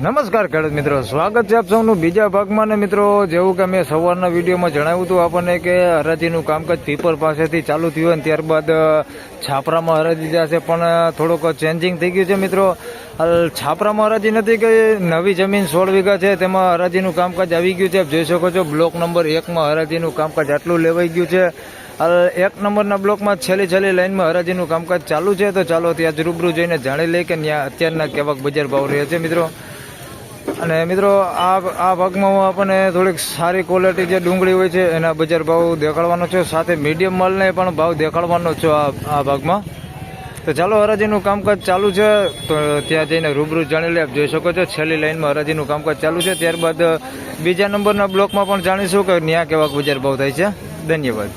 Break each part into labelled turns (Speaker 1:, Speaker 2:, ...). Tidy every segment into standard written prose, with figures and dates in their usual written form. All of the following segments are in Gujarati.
Speaker 1: નમસ્કાર ખેડૂત મિત્રો, સ્વાગત છે આપ સૌનું બીજા ભાગમાં. ને મિત્રો, જેવું કે મેં સવારના વિડીયોમાં જણાવ્યું હતું આપણને કે હરાજીનું કામકાજ પીપર પાસેથી ચાલુ થયું અને ત્યારબાદ છાપરામાં હરાજી જશે, પણ થોડુંક ચેન્જિંગ થઈ ગયું છે મિત્રો. છાપરામાં હરાજી નથી કે નવી જમીન 16 વીઘા છે તેમાં હરાજીનું કામકાજ આવી ગયું છે. આપ જોઈ શકો છો બ્લોક નંબર 1માં હરાજીનું કામકાજ આટલું લેવાઈ ગયું છે. 1 નંબરના બ્લોકમાં છેલ્લી લાઈનમાં હરાજીનું કામકાજ ચાલુ છે. તો ચાલો ત્યાં જ રૂબરૂ જઈને જાણી લઈએ કે ત્યાં અત્યારના કેવાક બજાર ભાવ રહે છે મિત્રો. અને મિત્રો, આ ભાગમાં હું આપણને થોડીક સારી ક્વોલિટી જે ડુંગળી હોય છે એના બજાર ભાવ દેખાડવાનો છું, સાથે મીડિયમ માલને પણ ભાવ દેખાડવાનો છું આ ભાગમાં. તો ચાલો, હરાજીનું કામકાજ ચાલુ છે તો ત્યાં જઈને રૂબરૂ જાણી લે. આપ જોઈ શકો છો છેલ્લી લાઈનમાં હરાજીનું કામકાજ ચાલુ છે. ત્યારબાદ બીજા નંબરના બ્લોકમાં પણ જાણીશું કે ત્યાં કેવાક બજાર ભાવ થાય છે. ધન્યવાદ.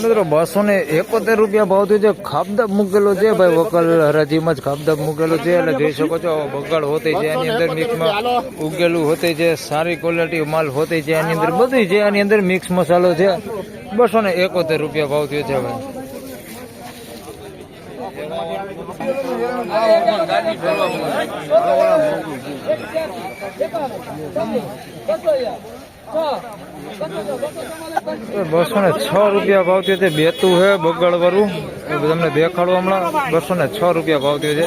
Speaker 1: મિત્રો, 271 રૂપિયા ભાવ થયો છે. ખાબદાબ મૂકેલો છે ભાઈ, વકલ હરાજીમાં જ ખાબદાબ મૂકેલો છે. એટલે જોઈ શકો છો બગાડ હોતી છે એની અંદર, મિક્સમાં ઉગેલું હોતી છે, સારી ક્વોલિટી માલ હોતી છે એની અંદર, બધી છે એની અંદર મિક્સ મસાલો છે. 271 રૂપિયા ભાવ થયો છે ભાઈ. ₹206 ભાવ થયો છે. બેતું છે બગડ વાળું, તમને દેખાડો હમણાં. 206 રૂપિયા ભાવ થયો છે.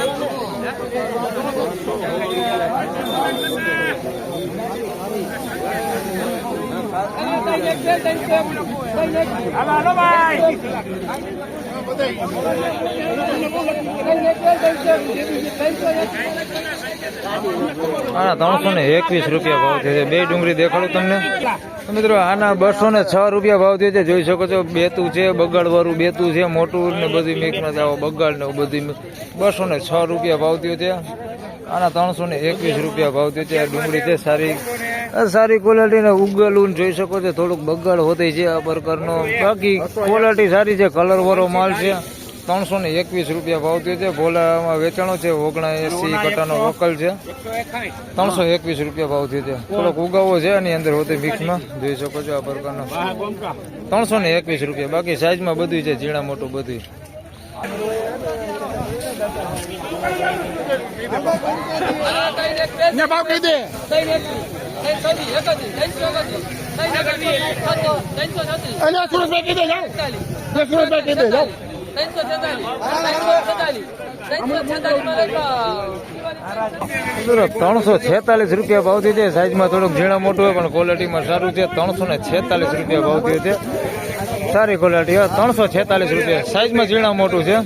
Speaker 1: આના 321 રૂપિયા ભાવ થયો છે. બે ડુંગળી દેખાડું તમને મિત્રો. આના 206 રૂપિયા ભાવ થયો છે. જોઈ શકો છો બેતું છે, બગાડ વાળું બેતું છે, મોટું ને બધું મિક્સ આવો બગાડ ને બધું. 206 રૂપિયા ભાવ થયો છે. આના 321 રૂપિયા ભાવ થયો છે. આ ડુંગળી છે સારી ક્વોલિટી ને ઉગેલું જોઈ શકો છો. થોડુંક બગાડ હોતી છે આ પ્રકારનો, બાકી ક્વોલિટી સારી છે. કલર વાળો માલ છે. 321 રૂપિયા ભાવ થયો છે. ભોલામાં વેચાણો છે. 79 કટાનો વકલ છે. 321 રૂપિયા ભાવ થયો છે. થોડોક ઉગાવો છે એની અંદર હોતે મિક્સમાં, જોઈ શકો છો આ પ્રકારનો. 321 રૂપિયા. બાકી સાઈઝમાં બધું છે, ઝીણા મોટું બધું.
Speaker 2: ભાવ કહી દે. સુરેશભાઈ કહી દે, જાઓ. સુરેશભાઈ કહી દે, જાઓ.
Speaker 1: 346 રૂપિયા ભાવ થયો છે. સાઈઝમાં થોડુંક ઝીણા મોટું હોય પણ ક્વોલિટીમાં સારું છે. 346 રૂપિયા ભાવ થયો છે. સારી ક્વોલિટી. 346 રૂપિયા. સાઈઝમાં ઝીણા મોટું છે.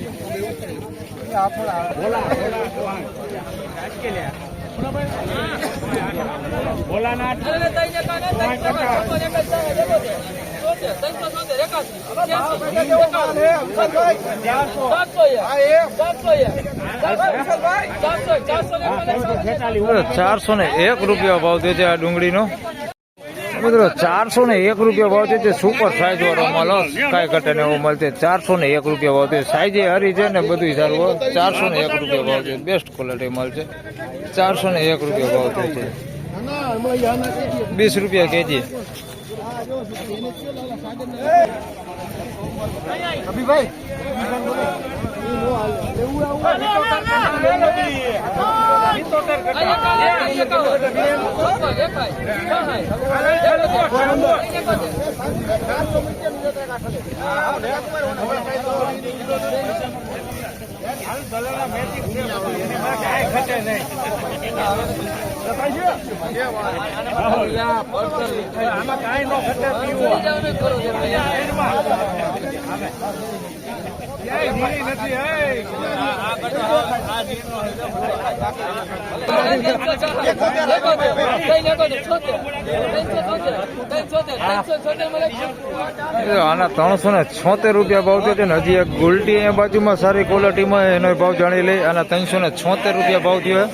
Speaker 1: ₹401 રૂપિયા ભાવ થયો છે આ ડુંગળીનો. મિત્રો, 401 રૂપિયા ભાવ છે. સુપર સાઈઝ વાળો માલ, કાંઈ ઘટે ને એવો માલ છે. 401 રૂપિયા ભાવ છે. સાઈઝ એ હરી છે ને બધું સારું હોય. 401 રૂપિયા ભાવ છે. બેસ્ટ ક્વોલિટી માલ છે. 401 રૂપિયા ભાવ થયો છે. 20 રૂપિયા કેજી.
Speaker 2: અભિભાઈ
Speaker 1: આના 376 રૂપિયા ભાવ થયો છે ને હજી એક ગુલટી અહીંયા બાજુમાં સારી ક્વોલિટીમાં એનો ભાવ જાણી લઈ. આના 376 રૂપિયા ભાવ થયો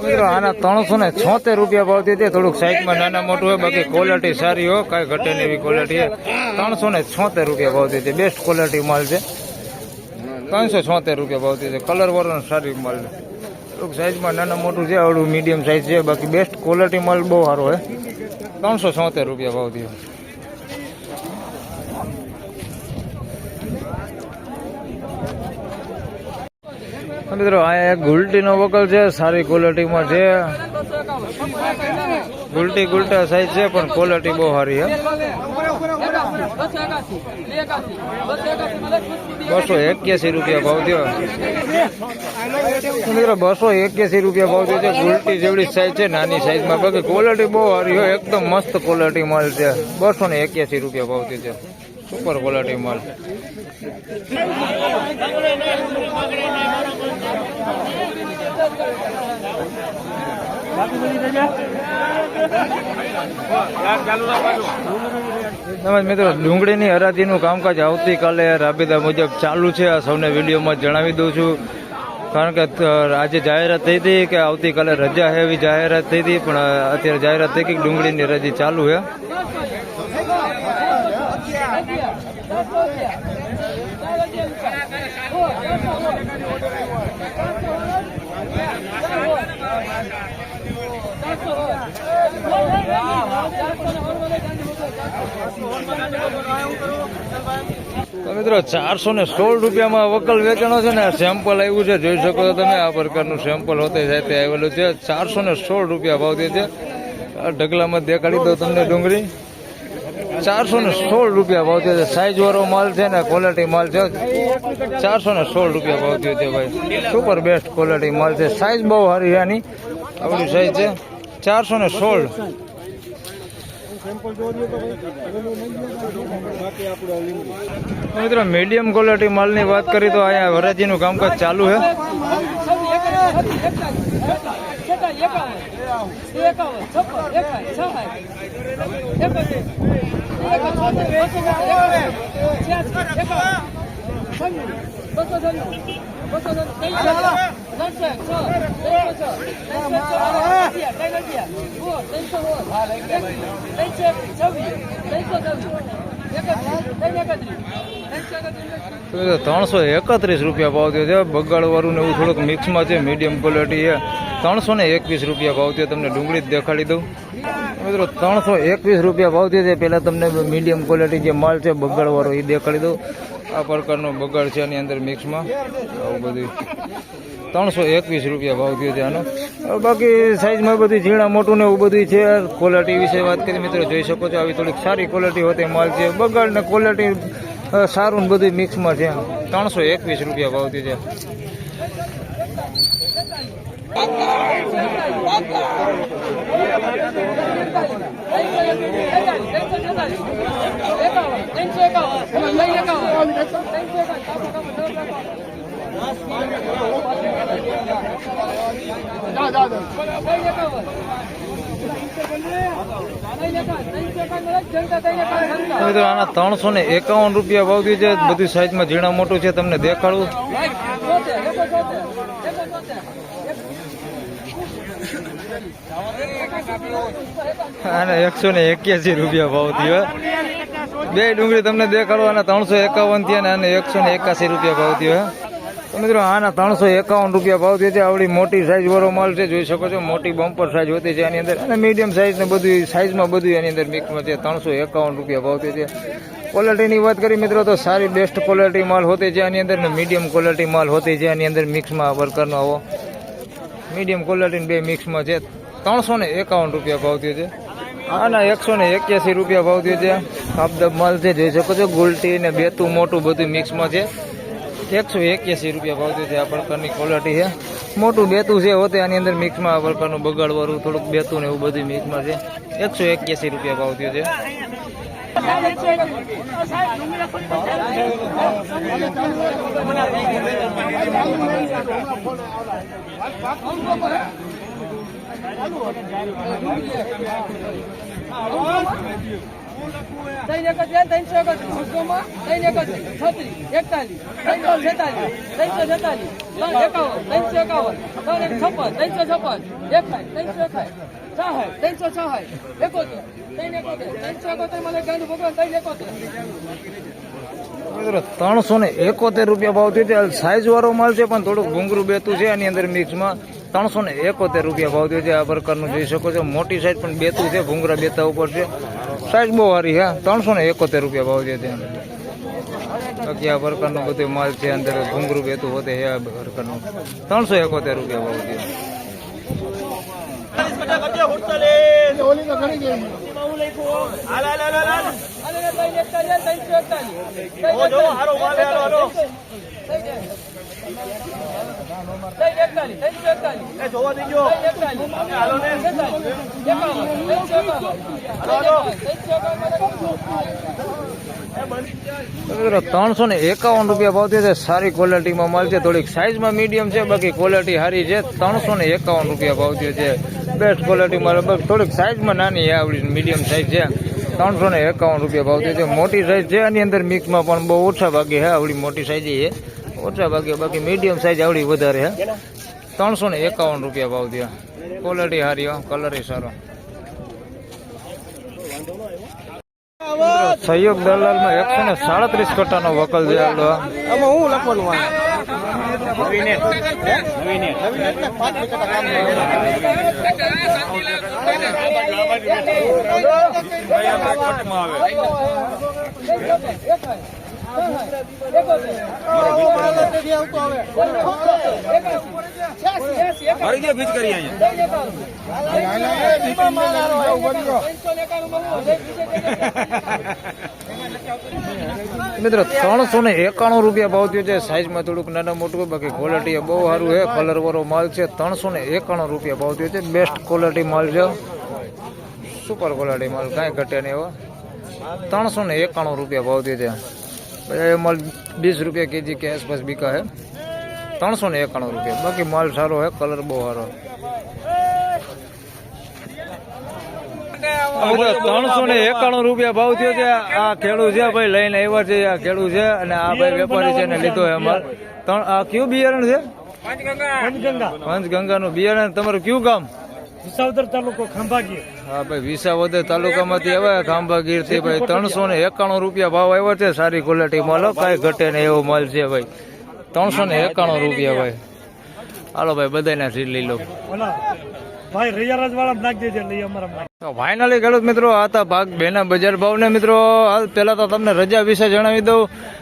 Speaker 1: મિત્રો. આના 376 રૂપિયા ભાવ થયો છે. થોડુંક સાઈઝમાં નાના મોટું હોય, બાકી ક્વોલિટી સારી હોય, કાંઈ ઘટે નહીં એવી ક્વોલિટી. 376 રૂપિયા ભાવ થયો છે. બેસ્ટ ક્વોલિટી માલ છે. 376 રૂપિયા ભાવ થયો છે. કલર વાળો સારી માલ છે. થોડુંક સાઈઝમાં નાના મોટું છે, આવડું મીડિયમ સાઈઝ છે, બાકી બેસ્ટ ક્વોલિટી માલ બહુ સારો હોય. 376 રૂપિયા ભાવ થયો. મિત્રો આ એક ગુલટીનો વકલ છે, સારી ક્વોલિટીમાં છે. ગુલટા સાઈઝ છે પણ ક્વોલિટી બહુ સારી છે. 281 રૂપિયા ભાવ થયો મિત્રો. 281 રૂપિયા ભાવ થયો છે. ગુલટી જેવડી સાઈઝ છે, નાની સાઈઝમાં, બાકી ક્વોલિટી બહુ સારી હોય. એકદમ મસ્ત ક્વોલિટી માલ છે. 281 રૂપિયા ભાવ થયો છે. સુપર ક્વોલિટી માલ. મિત્રો ડુંગળીની હરાજીનું કામકાજ આવતીકાલે રાબેતા મુજબ ચાલુ છે. આ સૌને વિડીયોમાં જણાવી દઉં છું, કારણ કે આજે જાહેરાત થઈ હતી કે આવતીકાલે રજા છે એવી જાહેરાત થઈ હતી, પણ અત્યારે જાહેરાત થઈ કે ડુંગળીની હરાજી ચાલુ છે. તો મિત્રો 416 રૂપિયામાં વકલ વેચાણો છે ને. સેમ્પલ આવ્યું છે, જોઈ શકો છો તમે. આ પ્રકારનું સેમ્પલ હોતે સાથે આવેલું છે. 416 રૂપિયા ભાવ થયો છે. આ ઢગલામાં દેખાડી દો તમને ડુંગળી. 416 રૂપિયા ભાવ થયો છે. સાઈઝ વાળો માલ છે ને, ક્વોલિટી માલ છે. 416 રૂપિયા ભાવ થયો છે ભાઈ. સુપર બેસ્ટ ક્વોલિટી માલ છે. સાઈઝ બહુ સારી છે આની. આવડી સાઈઝ છે. 416. મિત્રો મીડિયમ ક્વોલિટી માલની વાત કરી તો અહીંયા હરાજીનું કામકાજ ચાલુ છે. ₹331 રૂપિયા ભાવ થયો છે. બગાડવાળું ને એવું થોડુંક મિક્સમાં છે. મીડિયમ ક્વોલિટી છે. 321 રૂપિયા ભાવ થયો. તમને ડુંગળી જ દેખાડી દઉં મિત્રો. 321 રૂપિયા ભાવ થયો છે. પહેલાં તમને મીડિયમ ક્વોલિટી જે માલ છે બગાડવાળો એ દેખાડી દઉં. આ પ્રકારનો બગાડ છે આની અંદર મિક્સમાં. આવું બધું 321 રૂપિયા ભાવ થયો છે આનો. બાકી સાઈઝમાં બધું ઝીણા મોટું ને એવું બધું છે. ક્વોલિટી વિશે વાત કરી મિત્રો, જોઈ શકો છો. આવી થોડીક સારી ક્વોલિટી હોતી માલ છે. બગાડ ને ક્વોલિટી સારું ને બધું મિક્સમાં છે. 321 રૂપિયા ભાવ થયો છે. આના 351 રૂપિયા ભાવ થયો છે. બધી સાઈઝમાં ઝીણા મોટું છે. તમને દેખાડું. આને 181 રૂપિયા ભાવ થયો. બે ડુંગળી તમને દેખાડો. આના 351 થયા ને આને 181 રૂપિયા ભાવ થયો. તો મિત્રો આના 351 રૂપિયા ભાવ થયો છે. આવડી મોટી સાઈઝ વાળો માલ છે, જોઈ શકો છો. મોટી બમ્પર સાઈઝ હોતી છે આની અંદર, અને મીડિયમ સાઈઝ ને બધું સાઈઝમાં બધું એની અંદર મિક્સમાં છે. 351 રૂપિયા ભાવ થયો છે. ક્વોલિટીની વાત કરી મિત્રો તો સારી બેસ્ટ ક્વોલિટી માલ હોતી છે આની અંદર, ને મીડિયમ ક્વોલિટી માલ હોતી છે આની અંદર મિક્સમાં. આ પ્રકારનો આવો મીડિયમ ક્વોલિટી બે મિક્સમાં છે. 351 રૂપિયા ભાવ થયો છે. આના 181 રૂપિયા ભાવ થયો છે. આપદબ માલ છે, જોઈ શકો છો. ગુલટી ને બેતું મોટું બધું મિક્સમાં છે. 181 રૂપિયા ભાવ થયો છે. આ પ્રકારની ક્વોલિટી છે. મોટું બેતું છે હોતે આની અંદર મિક્સમાં. આ પ્રકારનું બગાડવાળું થોડુંક બેતું ને એવું બધું મિક્સમાં છે. 181 રૂપિયા ભાવ થયો છે. મિત્રો 371 રૂપિયા ભાવ થયો છે. સાઈઝ વાળો માલ છે પણ થોડુંક ઘૂંઘરું બેતું છે આની અંદર મિક્સમાં. 371 રૂપિયા ભાવ થયો છે. આ પ્રકારનું જોઈ શકો છો. મોટી સાઈઝ પણ બેતું છે, ઘૂંઘરા બેતા ઉપર છે. સાઈઝ બહુ સારી છે. 371 રૂપિયા ભાવ છે ત્યાં. બાકી આ પ્રકારનું બધું માલ છે અંદર ઘૂંઘરું બેતું હોતે છે. આ પ્રકારનું 371 રૂપિયા ભાવ છે.
Speaker 2: ઓલી તો ઘણી ગઈ.
Speaker 1: ત્રણસો ને 51 રૂપિયા ભાવ છે. સારી ક્વોલિટીમાં માલ છે. થોડીક સાઈઝમાં મીડિયમ છે, બાકી ક્વોલિટી સારી છે. 351 રૂપિયા ભાવ છે. બેસ્ટ ક્વોલિટી માલ. થોડીક સાઈઝમાં નાની છે, આવડી મીડિયમ સાઈઝ છે. 351 રૂપિયા ભાવ છે. મોટી સાઈઝ છે આની અંદર મિક્સમાં પણ બહુ ઓછા ભાગે છે. આવડી મોટી સાઈઝ છે ઓછા ભાગે, બાકી મીડિયમ સાઈઝ આવડી વધારે છે. 351 રૂપિયા ભાવ છે. ક્વોલિટી સારી, કલર સારો. સહયોગ દલાલમાં 137 કટ્ટાનો વકલ છે.
Speaker 2: આમાં હું લખવાનું
Speaker 1: મિત્રો 391 રૂપિયા ભાવ થયો છે. સાઈઝમાં થોડુંક નાના મોટું, બાકી ક્વોલિટી બહુ સારું છે. કલર વાળો માલ છે. 391 રૂપિયા ભાવ થયો છે. બેસ્ટ ક્વોલિટી માલ છે. સુપર ક્વોલિટી માલ, કાંઈ ઘટે નહીં એવો. 391 રૂપિયા ભાવ થયો છે. ये माल 20 रुपया केजी के आसपास बिका है. 391 रुपया. बाकी माल सारो है, कलर बहुत सारो. 391 રૂપિયા ભાવ થયો છે. આ ખેડૂત છે ભાઈ, લઈને આવ્યા છે. આ ખેડૂત છે અને આ ભાઈ વેપારી છે ને લીધો છે માલ. આ કયું બિયારણ છે? પંચગંગા નું બિયારણ. તમારું કયું ગામ?
Speaker 3: વિસાવદર તાલુકો ખાંભાગીર.
Speaker 1: હા ભાઈ, વિસાવદર તાલુકામાંથી આવ્યા ખાંભાગીર થી ભાઈ. 391 રૂપિયા ભાવ આવ્યો છે. સારી ક્વોલિટી માલ, કઈ ઘટે ને એવો માલ છે ભાઈ. 391 રૂપિયા ભાઈ. હાલો ભાઈ, બધાના સીટ લઈ લો.
Speaker 3: ભાઈ રૈયારાજ વાળા નાખ દેજે લઈ અમારા.
Speaker 1: ફાઇનલી ખેડૂત મિત્રો, આ હતા ભાગ 2 ના બજાર ભાવ ને. મિત્રો હાલ પહેલા તો તમને રજા વિશે જણાવી દઉં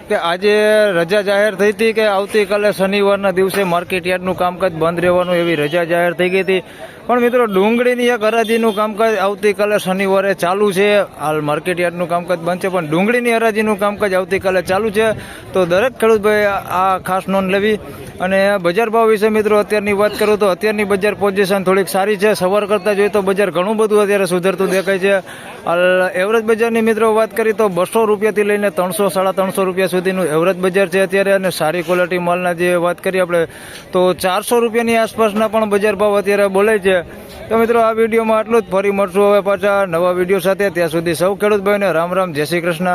Speaker 1: કે આજે રજા જાહેર થઈ હતી કે આવતીકાલે શનિવારના દિવસે માર્કેટ યાર્ડનું કામકાજ બંધ રહેવાનું, એવી રજા જાહેર થઈ ગઈ હતી. પણ મિત્રો ડુંગળીની એક હરાજીનું કામકાજ આવતીકાલે શનિવારે ચાલુ છે. હાલ માર્કેટ યાર્ડનું કામકાજ બંધ છે, પણ ડુંગળીની હરાજીનું કામકાજ આવતીકાલે ચાલુ છે. તો દરેક ખેડૂતભાઈ આ ખાસ નોંધ લેવી. અને બજાર ભાવ વિશે મિત્રો અત્યારની વાત કરું તો અત્યારની બજાર પોઝિશન થોડીક સારી છે. સવાર કરતાં જોઈએ તો બજાર ઘણું બધું અત્યારે સુધરતું દેખાય છે. હાલ એવરેજ બજારની મિત્રો વાત કરી તો 200 રૂપિયાથી લઈને 300-350 રૂપિયા સુધીનું એવરેજ બજાર છે અત્યારે. અને સારી ક્વોલિટી માલના જે વાત કરીએ આપણે તો 400 રૂપિયાની આસપાસના પણ બજાર ભાવ અત્યારે બોલાય છે. તો મિત્રો આ વિડીયોમાં આટલું જ. ફરી મળશું હવે પાછા નવા વિડીયો સાથે. ત્યાં સુધી સૌ ખેડૂતભાઈને રામ રામ, જય શ્રી કૃષ્ણ.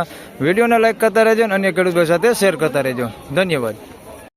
Speaker 1: વિડીયોને લાઈક કરતા રહેજો અને અન્ય ખેડૂતભાઈ સાથે શેર કરતા રહેજો. ધન્યવાદ.